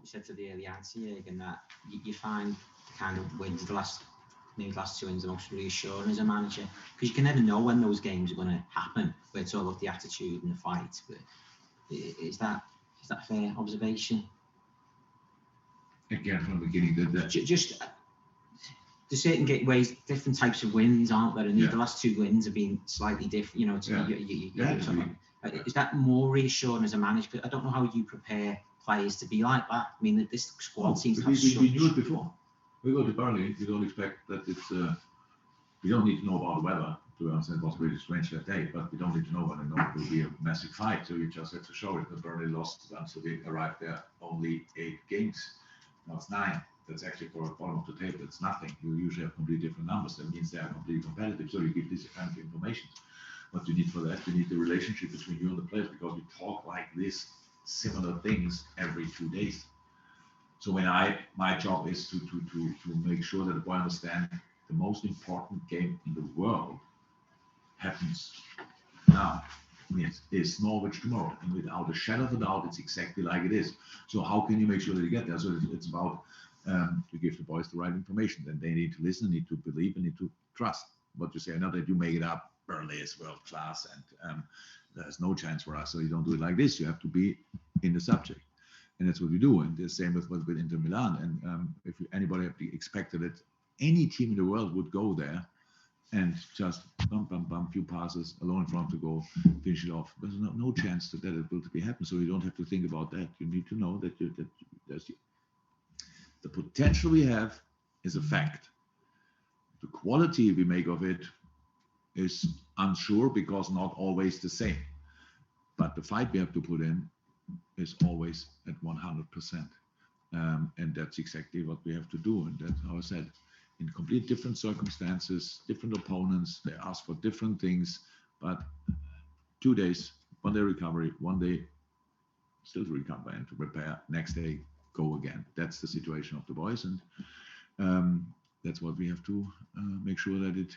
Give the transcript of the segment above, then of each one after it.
you said to the early answer, Jurgen, that you find the kind of wins, the last two wins, the most reassuring as a manager, because you can never know when those games are going to happen, where it's all about the attitude and the fight. But is that a fair observation? Again, from the beginning, just there's certain ways, different types of wins, aren't there? And the last two wins have been slightly different. You know, is that more reassuring as a manager? I don't know how you prepare players to be like that. I mean, this squad seems to have we knew it before. We go to Burnley. We don't expect that it's. We don't need to know about the weather. To understand what's really strange that day, but we don't need to know when. I know it will be a massive fight, so you just have to show it. The Burnley lost until we arrived there only 8 games. Now it's 9. That's actually for the bottom of the table. It's nothing. You usually have completely different numbers. That means they are completely competitive. So you give this kind of information. What you need for that, you need the relationship between you and the players, because we talk like this, similar things every 2 days. So my job is to make sure that the boy understand the most important game in the world happens now. Is Norwich tomorrow, and without a shadow of a doubt, it's exactly like it is. So how can you make sure that you get there? So it's about to give the boys the right information. Then they need to listen, need to believe, and need to trust what you say. Not that you make it up. Burnley is world class, and there's no chance for us. So you don't do it like this. You have to be in the subject, and that's what we do. And the same with Inter Milan. And if anybody expected that any team in the world would go there and just bump, few passes alone in front to go finish it off. There's no chance that it will be happen. So you don't have to think about that. You need to know that the potential we have is a fact. The quality we make of it is unsure, because not always the same. But the fight we have to put in is always at 100%. And that's exactly what we have to do. And that's how I said, in complete different circumstances, different opponents, they ask for different things, but 2 days, 1 day recovery, 1 day still to recover and to prepare, next day go again. That's the situation of the boys, and that's what we have to make sure that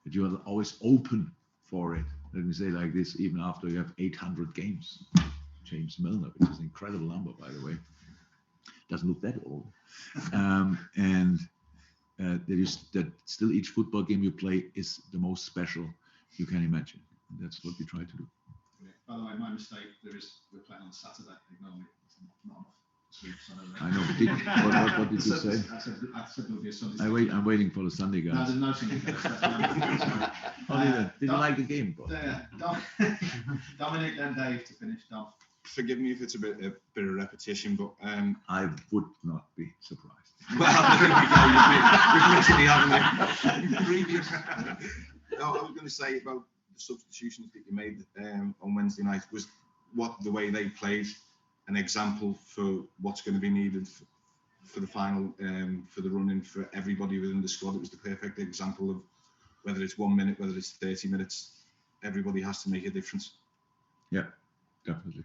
you are always open for it. Let me say like this, even after you have 800 games. James Milner, which is an incredible number, by the way, doesn't look that old. That still each football game you play is the most special you can imagine. And that's what we try to do. Yeah. By the way, my mistake. We're playing on Saturday. Ignore me. It's not enough sleep. I know. What did you say? I said there'll be a Sunday. I'm waiting for the Sunday guys. No, there's no Sunday guys. Didn't like the game, but Dominic and Dave to finish. Dom. Forgive me if it's a bit of repetition, but I would not be surprised. Well, there we go. You've literally haven't previous. No, I was going to say about the substitutions that you made on Wednesday night. Was the way they played an example for what's going to be needed for the final, for the run-in for everybody within the squad? It was the perfect example of whether it's 1 minute, whether it's 30 minutes, everybody has to make a difference. Yeah, definitely.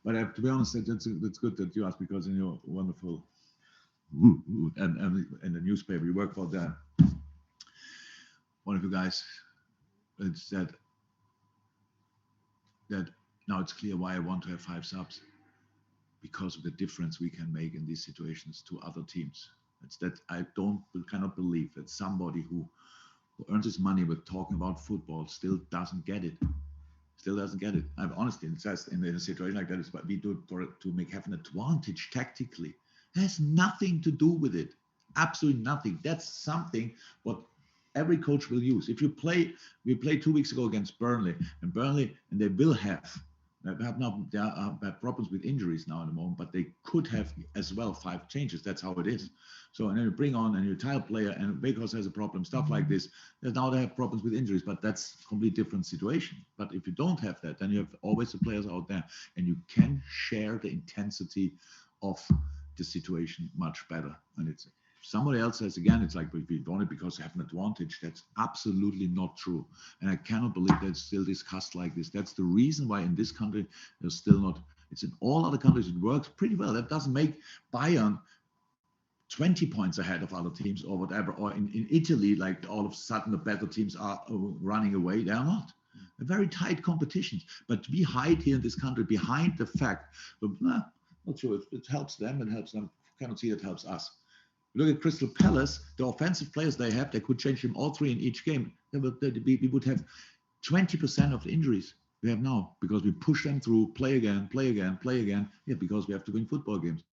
But to be honest, that's good that you asked, because in your wonderful and in the newspaper you work for, there, one of you guys said that now it's clear why I want to have 5 subs, because of the difference we can make in these situations to other teams. It's that I cannot believe that somebody who earns his money with talking about football still doesn't get it. I'm honestly, it says in a situation like that, it's what we do to have an advantage tactically. It has nothing to do with it. Absolutely nothing. That's something what every coach will use. If we played 2 weeks ago against Burnley, and they will have problems with injuries now at the moment, but they could have as well 5 changes. That's how it is. So, and then you bring on a new tile player, and Bakos has a problem, stuff like this. Now they have problems with injuries, but that's a completely different situation. But if you don't have that, then you have always the players out there, and you can share the intensity of the situation much better. And it's somebody else says, again, it's like we want it because we have an advantage. That's absolutely not true. And I cannot believe that's still discussed like this. That's the reason why in this country, there's still not, it's in all other countries, it works pretty well. That doesn't make Bayern 20 points ahead of other teams or whatever. Or in Italy, like all of a sudden the better teams are running away. They are not. They're very tight competitions. But we hide here in this country behind the fact that Not sure if it helps them. It helps them. Cannot see it helps us. Look at Crystal Palace. The offensive players they have, they could change them all three in each game. We would have 20% of the injuries we have now because we push them through, play again, play again, play again. Yeah, because we have to win football games.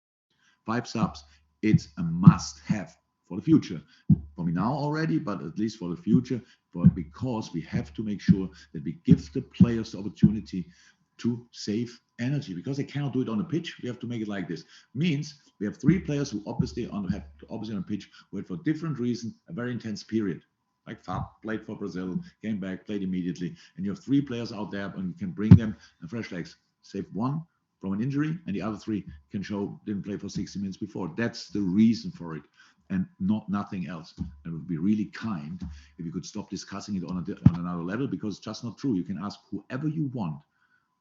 5 subs. It's a must-have for the future. For me now already, but at least for the future, because we have to make sure that we give the players the opportunity to save energy because they cannot do it on the pitch. We have to make it like this. Means we have 3 players who obviously on the pitch who had for different reasons a very intense period. Like Fab played for Brazil, came back, played immediately, and you have 3 players out there and you can bring them fresh legs. Save 1 from an injury, and the other 3 can show didn't play for 60 minutes before. That's the reason for it, and nothing else. And it would be really kind if you could stop discussing it on another level because it's just not true. You can ask whoever you want.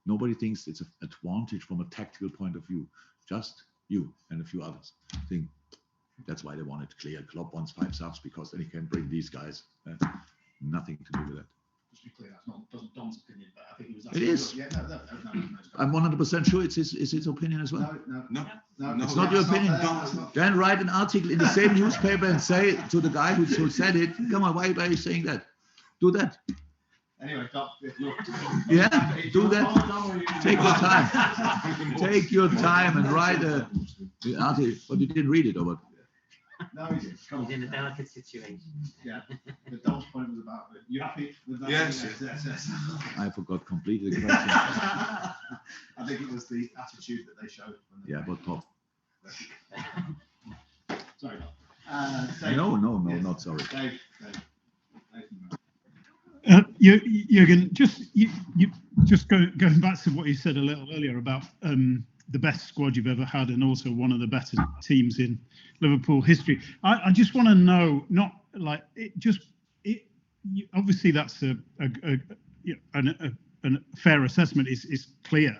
Nobody thinks it's an advantage from a tactical point of view. Just you and a few others. I think that's why they want it clear. Klopp wants 5 subs because then he can bring these guys. Nothing to do with that. Just to be clear, that's not Don's opinion, but I think it was. It is. Yeah, no. I'm 100% sure it's his opinion as well. No. It's not your opinion. Then write an article in the same newspaper and say to the guy who said it, come on, why are you saying that? Do that. Anyway, look. Yeah, do that. Take your time. Take your time and write the article. But you didn't read it, or what? No, he did. He's in a delicate situation. Yeah. The Don's point was about it. You happy with that? Yes. I forgot completely the question. I think it was the attitude that they showed. Yeah, but top. Sorry, Dave. No, not sorry. Dave. Jurgen, just going back to what you said a little earlier about the best squad you've ever had and also one of the better teams in Liverpool history. I just want to know, not like obviously that's a fair assessment is clear,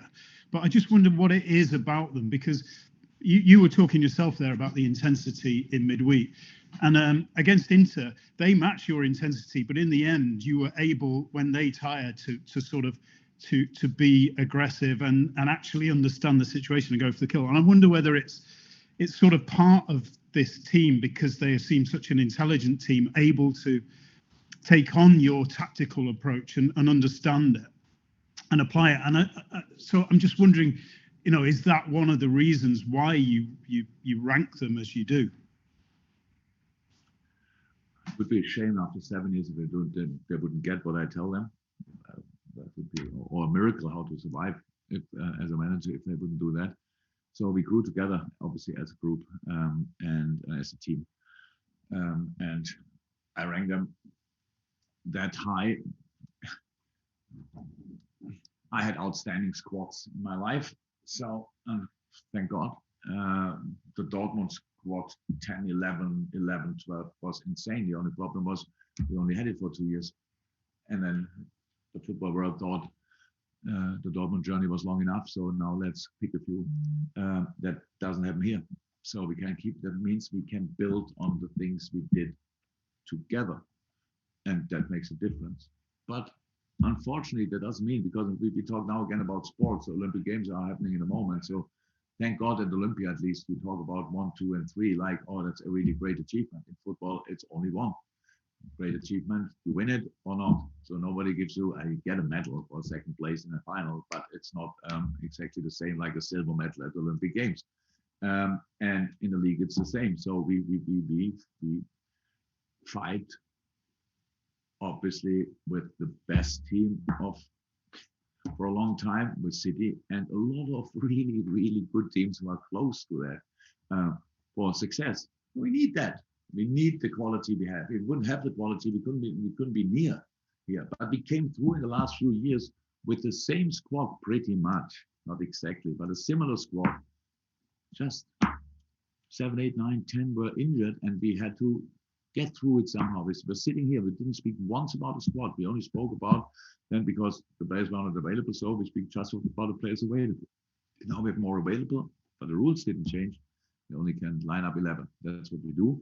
but I just wondered what it is about them because you were talking yourself there about the intensity in midweek. And against Inter, they match your intensity, but in the end, you were able, when they tired, to sort of to be aggressive and actually understand the situation and go for the kill. And I wonder whether it's sort of part of this team because they seem such an intelligent team, able to take on your tactical approach and understand it and apply it. And so I'm just wondering, is that one of the reasons why you rank them as you do? It would be a shame after 7 years if they wouldn't get what I tell them. That would be or a miracle how to survive as a manager if they wouldn't do that. So we grew together, obviously as a group and as a team, and I rank them that high. I had outstanding squads in my life, so thank God. The Dortmund squad 10, 11, 12 was insane. The only problem was we only had it for 2 years. And then the football world thought the Dortmund journey was long enough, so now let's pick a few. That doesn't happen here. So we can keep, that means we can build on the things we did together. And that makes a difference. But unfortunately, that doesn't mean, because we talk now again about sports, the Olympic Games are happening in a moment. So thank God at Olympia, at least, we talk about 1, 2, and 3, like, oh, that's a really great achievement. In football, it's only one great achievement. You win it or not. So nobody gives you, you get a medal for second place in a final, but it's not exactly the same like a silver medal at the Olympic Games. And in the league, it's the same. So we fight, obviously, with the best team for a long time with City, and a lot of really, really good teams who are close to that for success. We need that. We need the quality we have. If we wouldn't have the quality, we couldn't be near here. But we came through in the last few years with the same squad pretty much, not exactly, but a similar squad. Just 7, 8, 9, 10 were injured, and we had to get through it somehow. We were sitting here. We didn't speak once about the squad. We only spoke about them because the players were not available. So we speak just about the players available. Now we have more available, but the rules didn't change. We only can line up 11. That's what we do.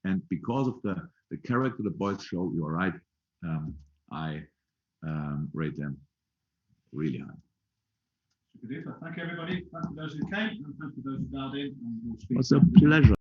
And because of the character the boys show, you are right. I rate them really high. Thank you, everybody. Thank you those who came, and thank you those who dialed in. And we'll speak It's a soon. pleasure.